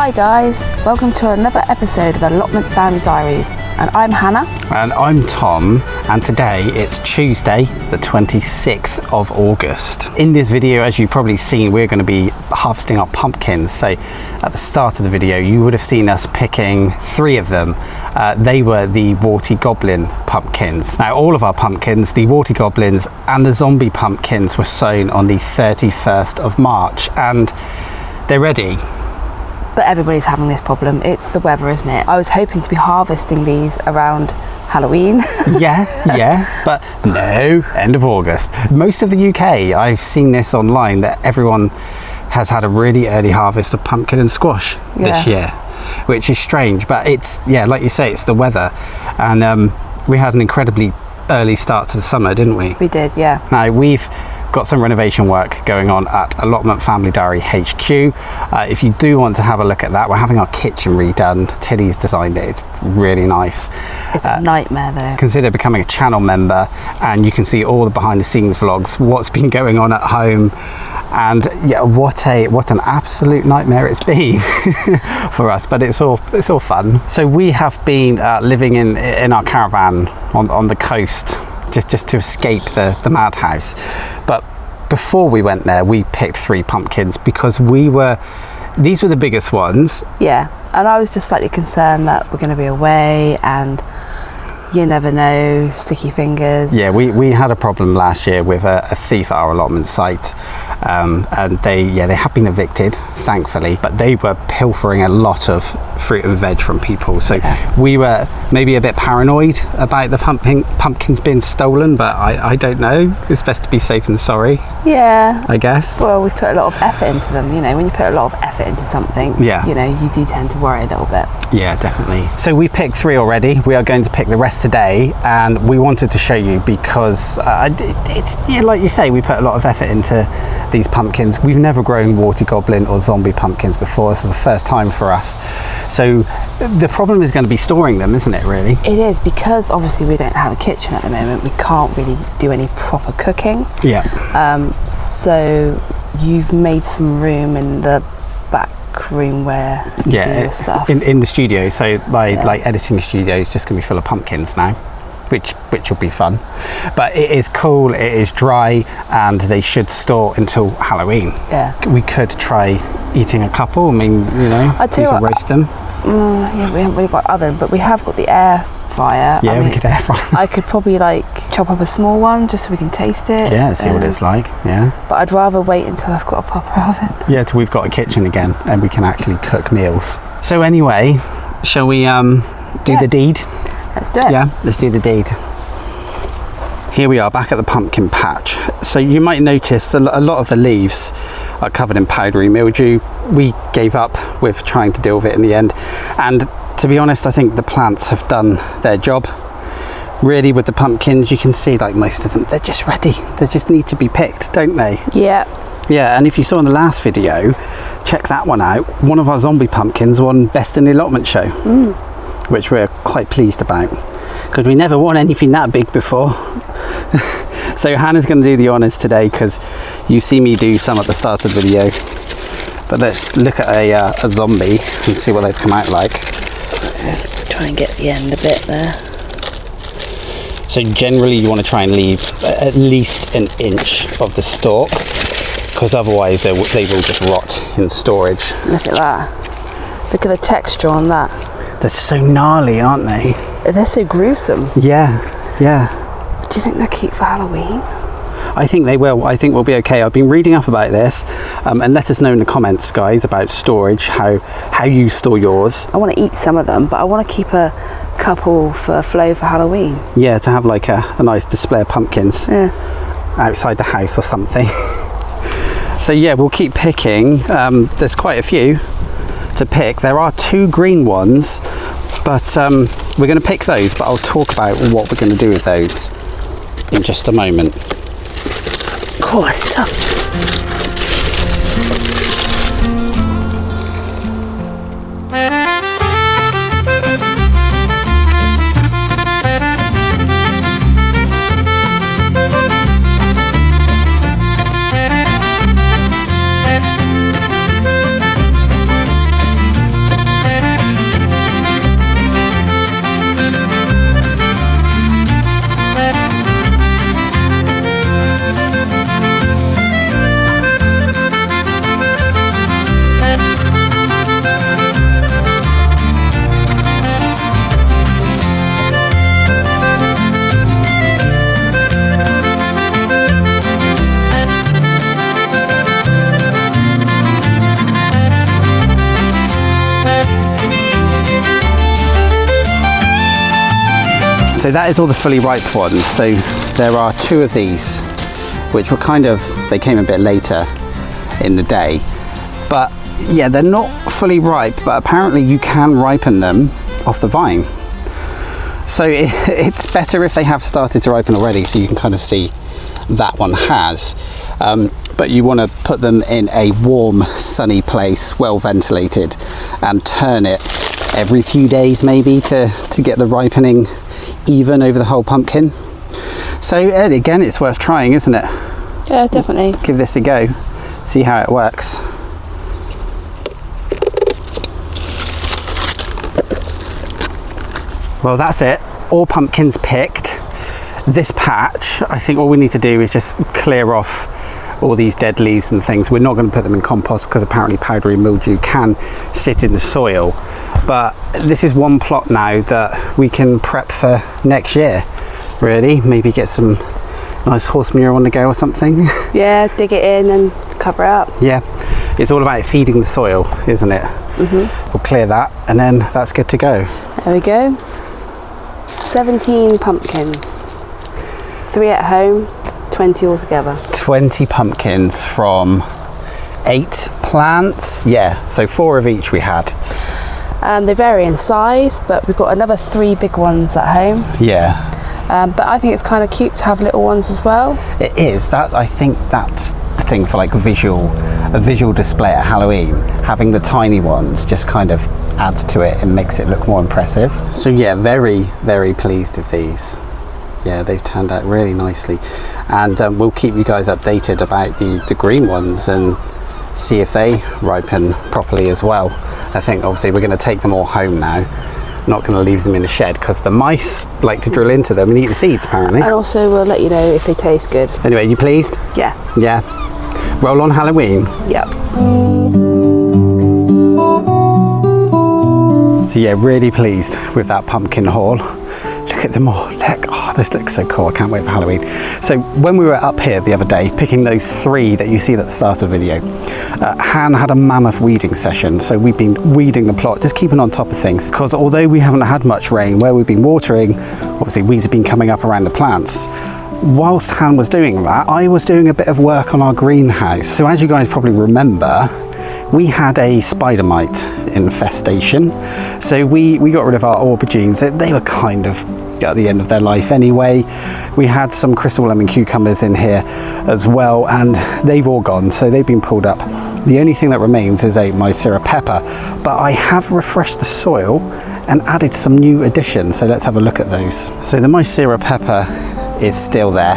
Hi guys, welcome to another episode of Allotment Family Diaries, and I'm Hannah. And I'm Tom, and today it's Tuesday, the 26th of August. In this video, as you've probably seen, we're going to be harvesting our pumpkins. So at the start of the video, you would have seen us picking 3 of them. They were the warty goblin pumpkins. Now, all of our pumpkins, the warty goblins and the zombie pumpkins, were sown on the 31st of March, and they're ready. But everybody's having this problem. It's the weather, isn't it? I was hoping to be harvesting these around Halloween. yeah, but no, end of August. Most of the UK, I've seen this online, that everyone has had a really early harvest of pumpkin and squash this year, which is strange. But it's, like you say, it's the weather. And we had an incredibly early start to the summer, didn't we? We did, yeah. Now, we've got some renovation work going on at Allotment Family Diary HQ. If you do want to have a look at that, we're having our kitchen redone. Tilly's designed it. It's really nice. It's a nightmare though. Consider becoming a channel member and you can see all the behind the scenes vlogs, what's been going on at home. And yeah, what an absolute nightmare it's been for us, but it's all fun. So we have been living in our caravan on the coast, just to escape the madhouse. But before we went there, we picked 3 pumpkins because these were the biggest ones. Yeah, and I was just slightly concerned that we're going to be away and you never know, sticky fingers. Yeah, we had a problem last year with a thief at our allotment site, and they have been evicted, thankfully, but they were pilfering a lot of fruit and veg from people. So we were maybe a bit paranoid about the pumpkins being stolen, but I don't know. It's best to be safe than sorry. Yeah, I guess. Well, we've put a lot of effort into them. You know, when you put a lot of effort into something, you know, you do tend to worry a little bit. Yeah, definitely. So we picked 3 already. We are going to pick the rest today, and we wanted to show you because it's like you say, we put a lot of effort into these pumpkins. We've never grown warty goblin or zombie pumpkins before. This is the first time for us. So the problem is going to be storing them, isn't it, really? It is, because obviously we don't have a kitchen at the moment. We can't really do any proper cooking. Yeah. So you've made some room in the back room where you do your stuff. In the studio. So my editing studio is just going to be full of pumpkins now, which will be fun. But it is cool, it is dry, and they should store until Halloween. Yeah. We could try eating a couple. I mean, you know, we could roast them. Yeah, we haven't really got oven, but we have got the air fryer. Yeah, we could air fry. I could probably chop up a small one just so we can taste it. Yeah, see what it's like. Yeah. But I'd rather wait until I've got a proper oven. Yeah, till we've got a kitchen again and we can actually cook meals. So anyway, shall we do the deed? Let's do it. Yeah, let's do the deed. Here we are back at the pumpkin patch. So you might notice a lot of the leaves are covered in powdery mildew. We gave up with trying to deal with it in the end. And to be honest, I think the plants have done their job. Really, with the pumpkins, you can see most of them, they're just ready. They just need to be picked, don't they? Yeah. Yeah, and if you saw in the last video, check that one out. One of our zombie pumpkins won Best in the Allotment Show, which we're quite pleased about, because we never won anything that big before. So Hannah's going to do the honours today, because you see me do some at the start of the video. But let's look at a zombie and see what they've come out like. Let's try and get the end a bit there. So generally you want to try and leave at least an inch of the stalk, because otherwise they will just rot in storage. Look at that. Look at the texture on that. They're so gnarly, aren't they? They're so gruesome. Yeah. Do you think they're cute for Halloween? I think they will. I think we'll be okay. I've been reading up about this, and let us know in the comments, guys, about storage, how you store yours. I want to eat some of them, but I want to keep a couple for Flo for Halloween. Yeah, to have a nice display of pumpkins outside the house or something. So yeah, we'll keep picking. There's quite a few to pick. There are 2 green ones, but we're going to pick those, but I'll talk about what we're going to do with those in just a moment. Oh, it's tough. So that is all the fully ripe ones. So there are 2 of these, which were they came a bit later in the day. But yeah, they're not fully ripe, but apparently you can ripen them off the vine. So it's better if they have started to ripen already, so you can kind of see that one has. But you want to put them in a warm, sunny place, well ventilated, and turn it every few days maybe to get the ripening even over the whole pumpkin. So again, it's worth trying, isn't it? Yeah, definitely. Give this a go, see how it works. Well, that's it. All pumpkins picked. This patch, I think all we need to do is just clear off all these dead leaves and things. We're not going to put them in compost because apparently powdery mildew can sit in the soil. But this is one plot now that we can prep for next year, really. Maybe get some nice horse manure on the go or something. Yeah, dig it in and cover it up. Yeah, it's all about feeding the soil, isn't it? Mm-hmm. We'll clear that and then that's good to go. There we go. 17 pumpkins. 3 at home, 20 altogether. 20 pumpkins from 8 plants. Yeah, so 4 of each we had. They vary in size, but we've got another 3 big ones at home. Yeah. But I think it's kind of cute to have little ones as well. It is. I think that's the thing for like a visual display at Halloween. Having the tiny ones just kind of adds to it and makes it look more impressive. So yeah, very, very pleased with these. Yeah, they've turned out really nicely. And we'll keep you guys updated about the green ones and see if they ripen properly as well. I think obviously we're going to take them all home now. Not going to leave them in the shed because the mice like to drill into them and eat the seeds apparently. And also we'll let you know if they taste good. Anyway, you pleased? Yeah. Yeah. Roll on Halloween. Yep. So yeah, really pleased with that pumpkin haul. Look at them all. Look, oh, this looks so cool. I can't wait for Halloween. So when we were up here the other day, picking those 3 that you see at the start of the video, Han had a mammoth weeding session. So we've been weeding the plot, just keeping on top of things. Because although we haven't had much rain, where we've been watering, obviously weeds have been coming up around the plants. Whilst Han was doing that, I was doing a bit of work on our greenhouse. So as you guys probably remember, we had a spider mite infestation. So we got rid of our aubergines. They were kind of at the end of their life anyway. We had some crystal lemon cucumbers in here as well, and they've all gone, so they've been pulled up. The only thing that remains is a Mycera pepper, but I have refreshed the soil and added some new additions, so let's have a look at those. So the Mycera pepper is still there,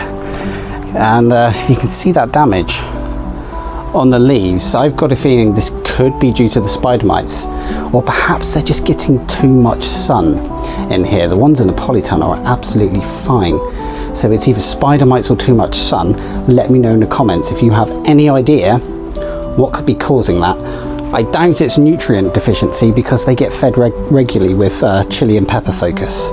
and if you can see that damage on the leaves, I've got a feeling this could be due to the spider mites, or perhaps they're just getting too much sun in here. The ones in the polytunnel are absolutely fine, so it's either spider mites or too much sun. Let me know in the comments if you have any idea what could be causing that. I doubt it's nutrient deficiency because they get fed regularly with chili and pepper focus.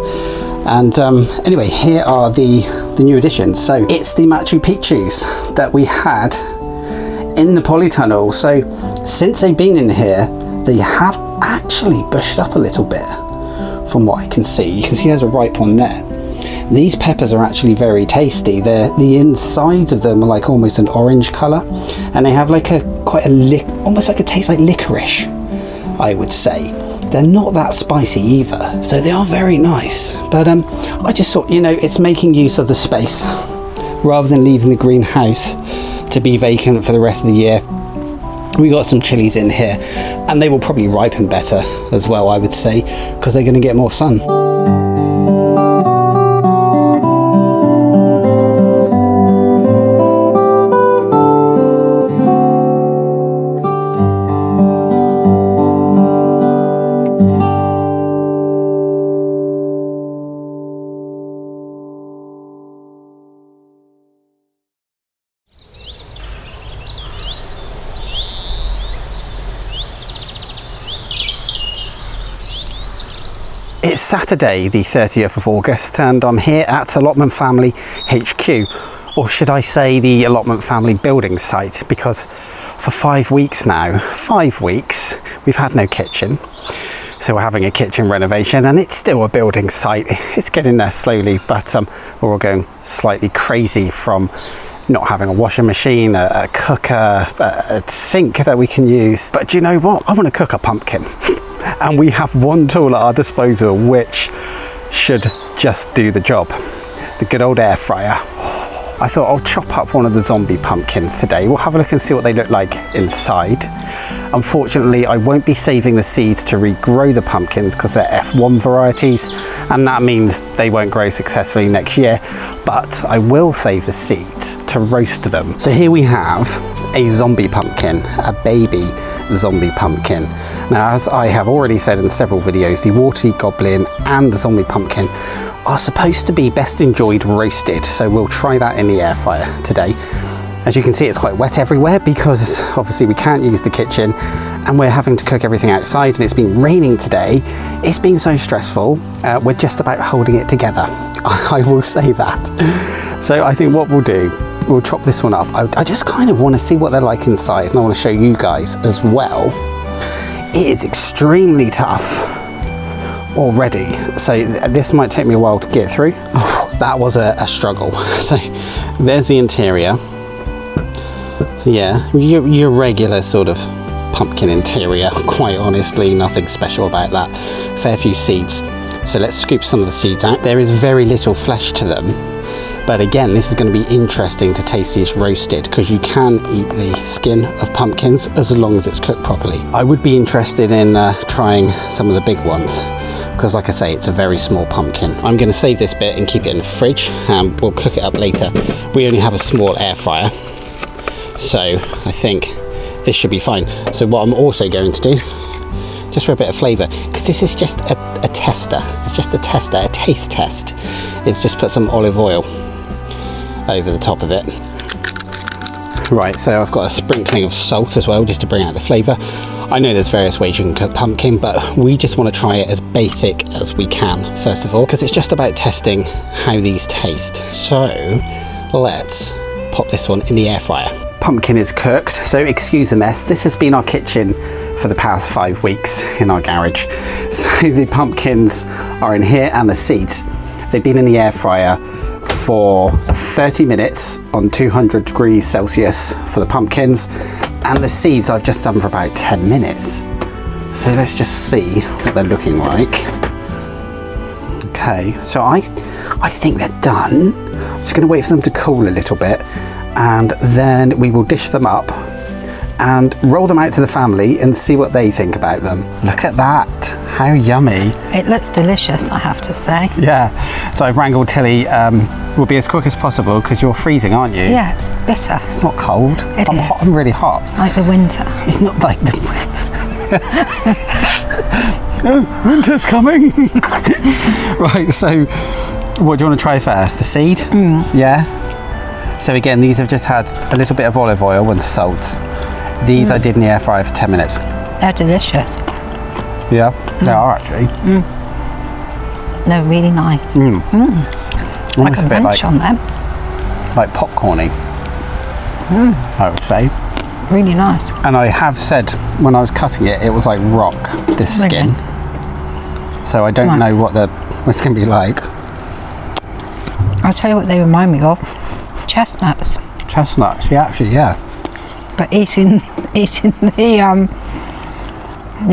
And anyway, here are the new additions. So it's the Machu Picchu's that we had in the polytunnel. So since they've been in here, they have actually bushed up a little bit from what I can see. You can see there's a ripe one there. These peppers are actually very tasty. The insides of them are like almost an orange color, and they have like almost like a taste like licorice, I would say. They're not that spicy either, so they are very nice. But I just thought, you know, it's making use of the space rather than leaving the greenhouse to be vacant for the rest of the year. We got some chilies in here, and they will probably ripen better as well, I would say, because they're going to get more sun. It's Saturday the 30th of August and I'm here at Allotment Family HQ, or should I say the Allotment Family building site, because for 5 weeks now, 5 weeks, we've had no kitchen. So we're having a kitchen renovation, and it's still a building site. It's getting there slowly, but we're all going slightly crazy from not having a washing machine, a cooker, a sink that we can use. But do you know what? I want to cook a pumpkin. And we have one tool at our disposal which should just do the job. The good old air fryer. I thought I'll chop up one of the zombie pumpkins today. We'll have a look and see what they look like inside. Unfortunately, I won't be saving the seeds to regrow the pumpkins because they're F1 varieties, and that means they won't grow successfully next year, but I will save the seeds to roast them. So here we have a zombie pumpkin, a baby zombie pumpkin. Now, as I have already said in several videos, the watery goblin and the zombie pumpkin are supposed to be best enjoyed roasted, so we'll try that in the air fryer today. As you can see, it's quite wet everywhere because obviously we can't use the kitchen and we're having to cook everything outside, and it's been raining today. It's been so stressful. We're just about holding it together. I will say that. So I think what we'll do, we'll chop this one up. I just kind of want to see what they're like inside, and I want to show you guys as well. It is extremely tough already, so this might take me a while to get through. Oh, that was a struggle. So there's the interior. So yeah, your regular sort of pumpkin interior, quite honestly, nothing special about that. Fair few seeds. So let's scoop some of the seeds out. There is very little flesh to them, but again, this is going to be interesting to taste these roasted because you can eat the skin of pumpkins as long as it's cooked properly. I would be interested in trying some of the big ones, because like I say, it's a very small pumpkin. I'm going to save this bit and keep it in the fridge, and we'll cook it up later. We only have a small air fryer, so I think this should be fine. So what I'm also going to do, just for a bit of flavour, because this is just a tester, it's just a tester, a taste test, is just put some olive oil over the top of it. Right, so I've got a sprinkling of salt as well, just to bring out the flavour. I know there's various ways you can cook pumpkin, but we just want to try it as basic as we can, first of all, because it's just about testing how these taste. So let's pop this one in the air fryer. Pumpkin is cooked, so excuse the mess. This has been our kitchen for the past 5 weeks in our garage. So the pumpkins are in here and the seeds. They've been in the air fryer for 30 minutes on 200 degrees Celsius for the pumpkins, and the seeds I've just done for about 10 minutes. So let's just see what they're looking like. Okay, so I think they're done. I'm just going to wait for them to cool a little bit, and then we will dish them up and roll them out to the family and see what they think about them. Look at that, how yummy. It looks delicious, I have to say. Yeah, so I've wrangled Tilly. We'll be as quick as possible because you're freezing, aren't you? Yeah, it's bitter. It's not cold. It I'm is. hot, I'm really hot. It's like the winter. It's not like the oh, winter's coming. Right, so what do you want to try first? The seed? Yeah. So again, these have just had a little bit of olive oil and salt. These I did in the air fryer for 10 minutes. They're delicious. Yeah, they are actually. They're really nice. Like Almost a a bit munch like, on them. like popcorny, I would say. Really nice. And I have said when I was cutting it, it was like rock, this skin. Really? So I don't know what it's going to be like. I'll tell you what they remind me of. Chestnuts. Chestnuts, yeah, actually, yeah. But eating the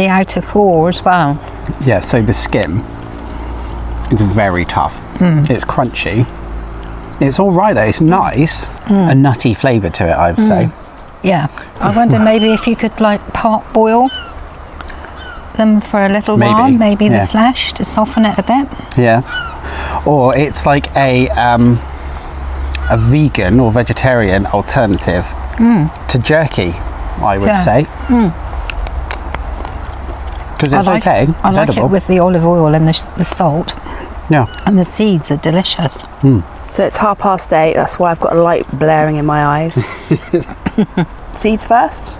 outer core as well. Yeah, so the skin is very tough. It's crunchy. It's all right though, it's nice. A nutty flavour to it, I would say. Yeah. I wonder maybe if you could like part boil them for a little while, maybe the flesh to soften it a bit. Yeah. Or it's like a vegan or vegetarian alternative to jerky, I would say. Because it's okay. I like it with the olive oil and the salt. Yeah. And the seeds are delicious. So it's 8:30, that's why I've got a light blaring in my eyes. Seeds first?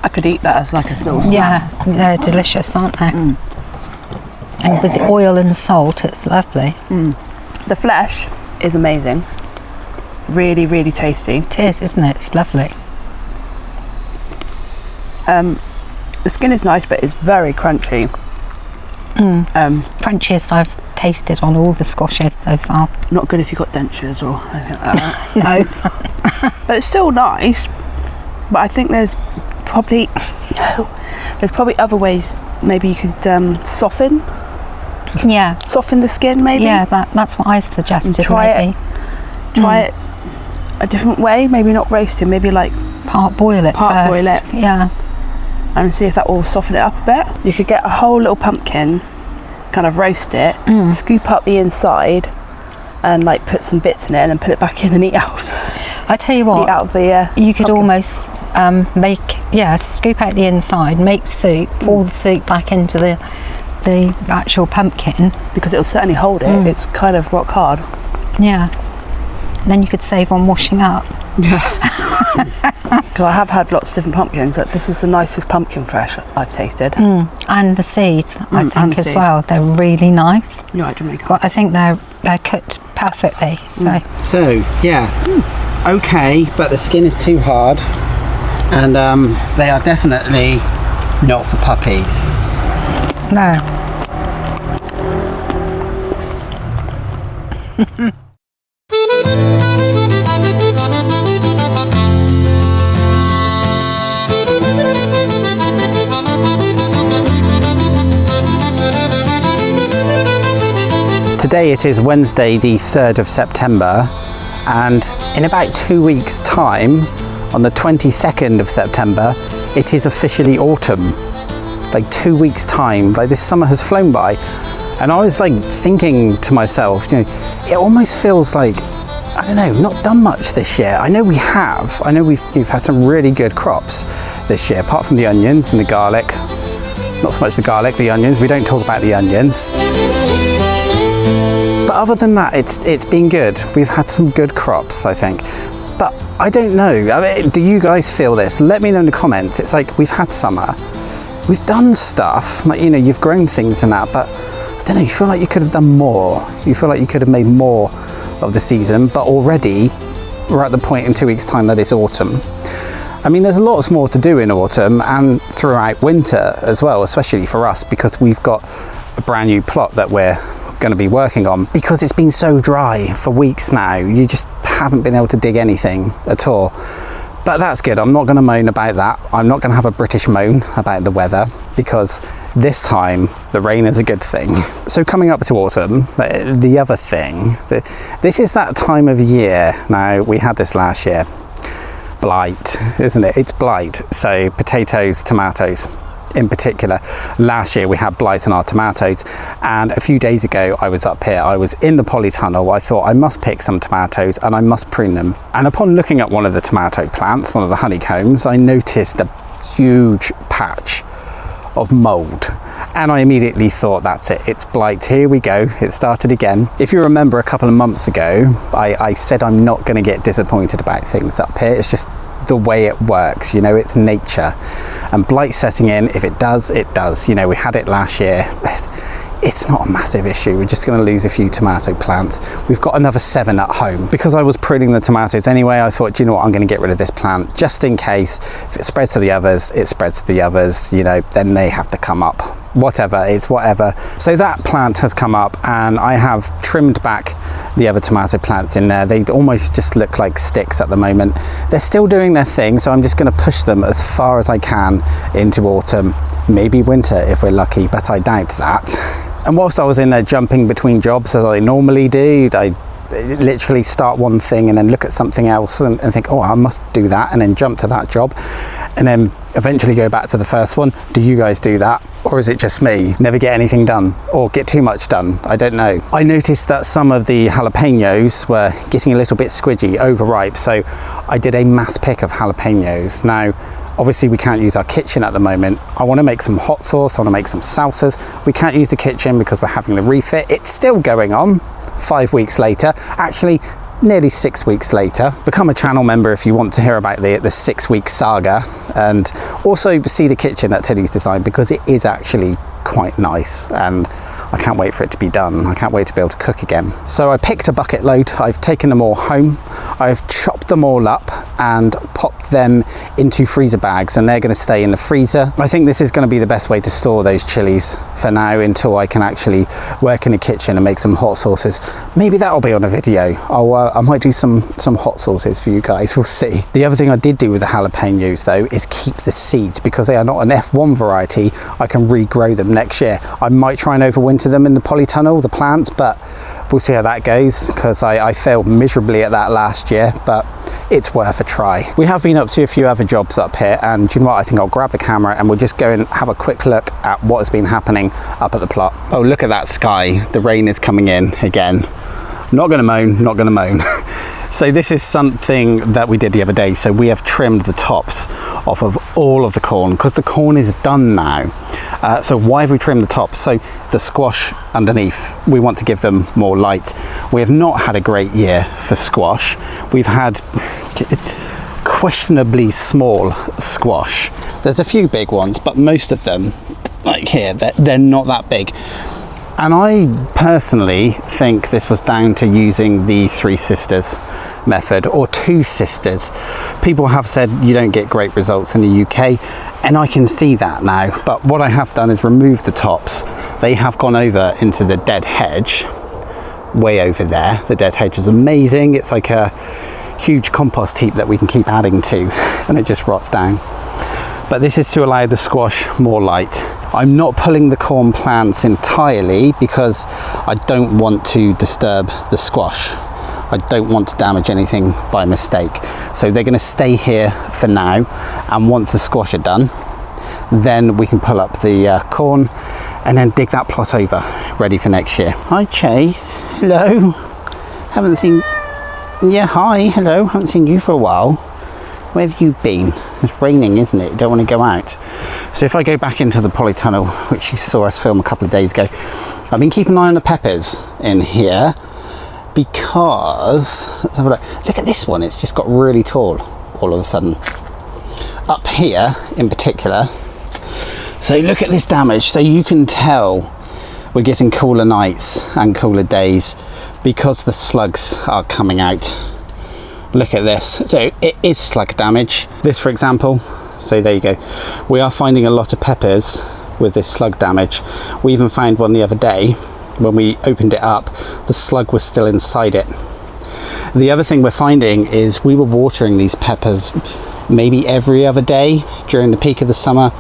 I could eat that as like a little snack. Yeah, they're delicious, aren't they? And with the oil and salt, it's lovely. The flesh is amazing. really, really tasty. It is, isn't it? It's lovely. The skin is nice, but it's very crunchy. Crunchiest I've tasted on all the squashes so far. Not good if you've got dentures or anything like that. No. But it's still nice. But I think there's probably other ways. Maybe you could soften the skin, maybe. Yeah, that's what I suggested. And try it a different way. Maybe not roasting. Maybe like part boil it. Yeah. And see if that will soften it up a bit. You could get a whole little pumpkin, kind of roast it, scoop up the inside, and like put some bits in it, and then put it back in and eat out. I tell you what, eat out the. You could pumpkin. almost scoop out the inside, make soup, pour the soup back into the actual pumpkin, because it'll certainly hold it. It's kind of rock hard. Yeah. And then you could save on washing up. Because I have had lots of different pumpkins. This is the nicest pumpkin fresh I've tasted. And the seeds, I think, as seeds. well. They're really nice. You like Jamaica? But I think they're cooked perfectly. So yeah, okay, but the skin is too hard, and they are definitely not for puppies. No. Today it is Wednesday the 3rd of September, and in about 2 weeks time, on the 22nd of September, it is officially autumn. Like 2 weeks time, like this summer has flown by. And I was like thinking to myself, you know, it almost feels like, I don't know, not done much this year. I know we have. I know we've had some really good crops this year, apart from the onions and the garlic. Not so much the garlic, the onions. We don't talk about the onions. But other than that, it's been good. We've had some good crops, I think. But I don't know. I mean, do you guys feel this? Let me know in the comments. It's like we've had summer. We've done stuff, like, you know, you've grown things and that, but I don't know, you feel like you could have done more. You feel like you could have made more of the season, but already we're at the point in 2 weeks time that it's autumn. I mean, there's lots more to do in autumn and throughout winter as well, especially for us, because we've got a brand new plot that we're going to be working on. Because it's been so dry for weeks now, you just haven't been able to dig anything at all. But that's good. I'm not going to moan about that. I'm not going to have a British moan about the weather, because this time the rain is a good thing. So coming up to autumn, the other thing, this is that time of year. Now, we had this last year. Blight, isn't it? It's blight. So potatoes, tomatoes in particular. Last year we had blight on our tomatoes, and a few days ago I was up here, I was in the polytunnel. I thought I must pick some tomatoes and I must prune them, and upon looking at one of the tomato plants, one of the honeycombs, I noticed a huge patch of mold, and I immediately thought, that's it, it's blight, here we go, it started again. If you remember a couple of months ago, I said I'm not going to get disappointed about things up here. It's just the way it works, you know, it's nature, and blight setting in, if it does, it does. You know, we had it last year. It's not a massive issue. We're just going to lose a few tomato plants. We've got another 7 at home. Because I was pruning the tomatoes anyway, I thought, do you know what, I'm going to get rid of this plant just in case. If it spreads to the others, it spreads to the others, you know, then they have to come up. Whatever, it's whatever. So that plant has come up, and I have trimmed back the other tomato plants in there. They almost just look like sticks at the moment. They're still doing their thing, so I'm just going to push them as far as I can into autumn, maybe winter if we're lucky, but I doubt that. And whilst I was in there jumping between jobs as I normally do, I literally start one thing and then look at something else and think, oh, I must do that, and then jump to that job, and then eventually go back to the first one. Do you guys do that? Or is it just me? Never get anything done, or get too much done? I don't know. I noticed that some of the jalapenos were getting a little bit squidgy, overripe, so I did a mass pick of jalapenos. Now, obviously we can't use our kitchen at the moment. I want to make some hot sauce, I want to make some salsas. We can't use the kitchen because we're having the refit. It's still going on 5 weeks later, actually nearly 6 weeks later. Become a channel member if you want to hear about the 6-week saga, and also see the kitchen that Tilly's designed, because it is actually quite nice, and I can't wait for it to be done. I can't wait to be able to cook again. So I picked a bucket load, I've taken them all home, I've chopped them all up and popped them into freezer bags, and they're going to stay in the freezer. I think this is going to be the best way to store those chilies for now until I can actually work in the kitchen and make some hot sauces. Maybe that'll be on a video. I might do some hot sauces for you guys, we'll see. The other thing I did do with the jalapenos though is keep the seeds, because they are not an F1 variety. I can regrow them next year. I might try and overwinter them in the polytunnel, the plants, but we'll see how that goes, because I failed miserably at that last year, but it's worth a try. We have been up to a few other jobs up here, and do you know what, I think I'll grab the camera and we'll just go and have a quick look at what has been happening up at the plot. Oh, look at that sky. The rain is coming in again. Not gonna moan, not gonna moan. So this is something that we did the other day. So we have trimmed the tops off of all of the corn, because the corn is done now. So why have we trimmed the tops? So the squash underneath, we want to give them more light. We have not had a great year for squash. We've had questionably small squash. There's a few big ones, but most of them, like here, they're not that big. And I personally think this was down to using the 3 sisters method, or 2 sisters. People have said you don't get great results in the UK, and I can see that now. But what I have done is remove the tops. They have gone over into the dead hedge, way over there. The dead hedge is amazing. It's like a huge compost heap that we can keep adding to, and it just rots down. But this is to allow the squash more light. I'm not pulling the corn plants entirely because I don't want to disturb the squash. I don't want to damage anything by mistake. So they're going to stay here for now, and once the squash are done, then we can pull up the corn and then dig that plot over, ready for next year. Hi Chase, hello. Haven't seen, yeah, hi, hello. Haven't seen you for a while. Where have you been? It's raining, isn't it? You don't want to go out. So if I go back into the polytunnel, which you saw us film a couple of days ago, I've been keeping an eye on the peppers in here, because, let's have a look. Look at this one, it's just got really tall all of a sudden. Up here in particular. So look at this damage. So you can tell we're getting cooler nights and cooler days because the slugs are coming out. Look at this. So it is slug damage. This, for example, so there you go. We are finding a lot of peppers with this slug damage. We even found one the other day. When we opened it up, the slug was still inside it. The other thing we're finding is we were watering these peppers maybe every other day during the peak of the summer,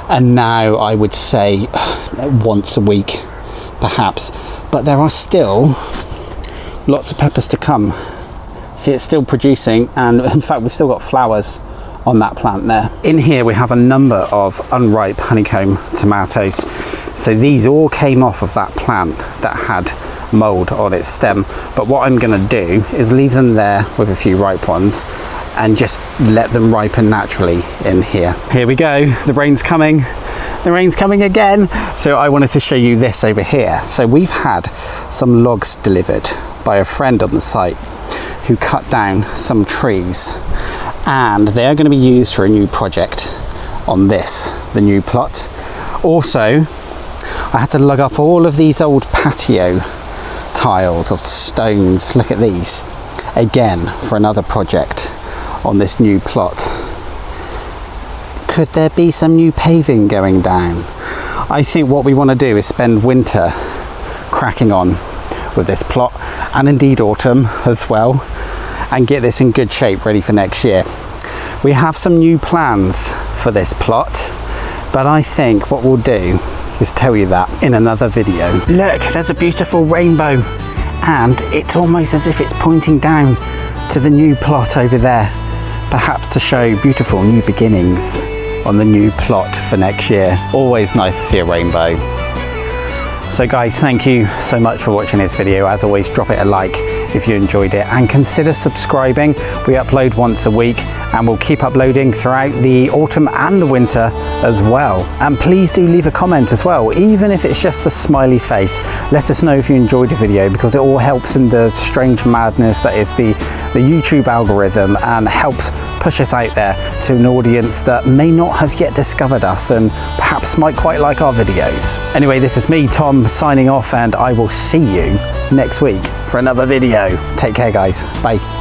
and now I would say once a week perhaps. But there are still lots of peppers to come. See, it's still producing, and in fact we've still got flowers on that plant there. In here we have a number of unripe honeycomb tomatoes. So these all came off of that plant that had mold on its stem. But what I'm going to do is leave them there with a few ripe ones and just let them ripen naturally in here. Here we go, the rain's coming. The rain's coming again. So I wanted to show you this over here. So we've had some logs delivered by a friend on the site who cut down some trees, and they are going to be used for a new project on this, the new plot. Also, I had to lug up all of these old patio tiles of stones. Look at these, again for another project on this new plot. Could there be some new paving going down? I think what we want to do is spend winter cracking on with this plot, and indeed autumn as well, and get this in good shape ready for next year. We have some new plans for this plot, but I think what we'll do is tell you that in another video. Look, there's a beautiful rainbow, and it's almost as if it's pointing down to the new plot over there, perhaps to show beautiful new beginnings on the new plot for next year. Always nice to see a rainbow. So guys, thank you so much for watching this video. As always, drop it a like if you enjoyed it, and consider subscribing. We upload once a week, and we'll keep uploading throughout the autumn and the winter as well. And please do leave a comment as well, even if it's just a smiley face. Let us know if you enjoyed the video, because it all helps in the strange madness that is the YouTube algorithm, and helps push us out there to an audience that may not have yet discovered us and perhaps might quite like our videos. Anyway, this is me, Tom, I'm signing off, and I will see you next week for another video. Take care, guys. Bye.